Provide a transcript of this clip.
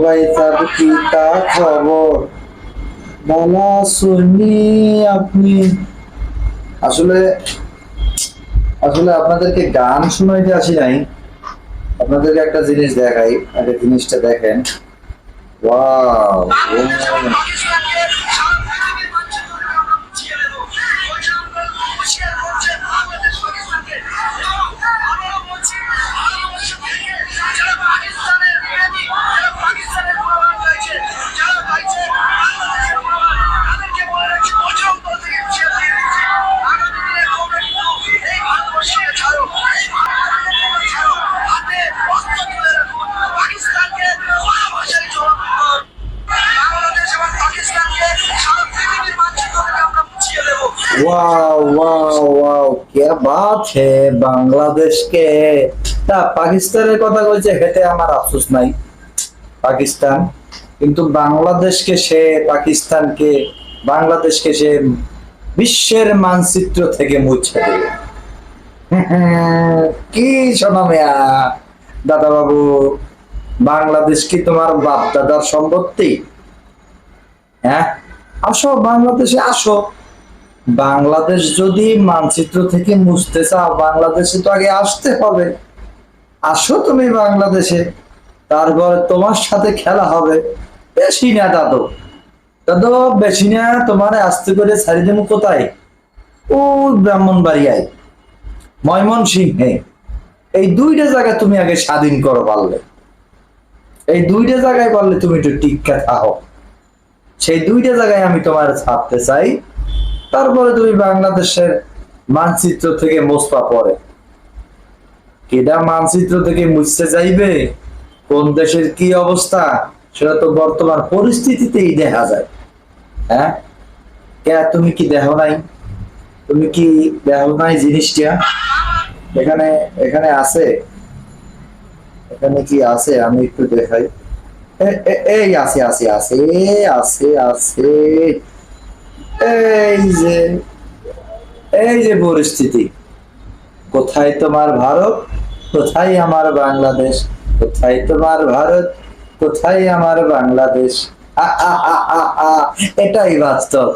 ভাই তার কি তা খবর বলা শুনি আপনি? আসলে আসলে আপনাদেরকে গান শোনাইতে আসি নাই, আপনাদেরকে একটা জিনিস দেখাই। আগে জিনিসটা দেখেন। ওয়াও, वाह वाह वाह क्या बात है। বাংলাদেশকে তা পাকিস্তানের কথা বলছে, হেতে আমার আফসোস নাই। পাকিস্তান কিন্তু বাংলাদেশকে সে পাকিস্তানকে বাংলাদেশকে সে বিশ্বের মানচিত্র থেকে মুছে দেবে। কি শোনা মিয়া দাদা বাবু, বাংলাদেশ কি তোমার বাপ দাদার সম্পত্তি? হ্যাঁ, আসো বাংলাদেশে আসো। বাংলাদেশ যদি মানচিত্র থেকে মুছতে চাও, বাংলাদেশে তো আগে আসতে হবে। আসো তুমি বাংলাদেশে, তারপরে তোমার সাথে খেলা হবে। বেশি না দাদু, দাদু বেশি না, তোমার আস্তে করে ছাড়ি দেবো কোথায়? ও ব্রাহ্মণবাড়িয়ায়, ময়মনসিংহে, এই দুইটা জায়গায় তুমি আগে স্বাধীন করো পারলে। এই দুইটা জায়গায় পারলে তুমি একটু টিক্কা থাকো। সেই দুইটা জায়গায় আমি তোমার ছাড়তে চাই, তারপরে তুমি বাংলাদেশের মানচিত্র থেকে মুছবা পরে। কেডা মানচিত্র থেকে মুছতে যাইবে, কোন দেশের কি অবস্থা সেটা তো বর্তমান পরিস্থিতিতেই দেখা যায়। হ্যাঁ, কে তুমি কি দেখো নাই? তুমি কি দেখো নাই জিনিসটা? এখানে এখানে আছে, এখানে কি আছে আমি একটু দেখাই। এই আছে আছে আছে আছে আছে, এই যে এই যে পরিস্থিতি। কোথায় তোমার ভারত, কোথায় আমার বাংলাদেশ? কোথায় তোমার ভারত, কোথায় আমার বাংলাদেশ? এটাই বাস্তব।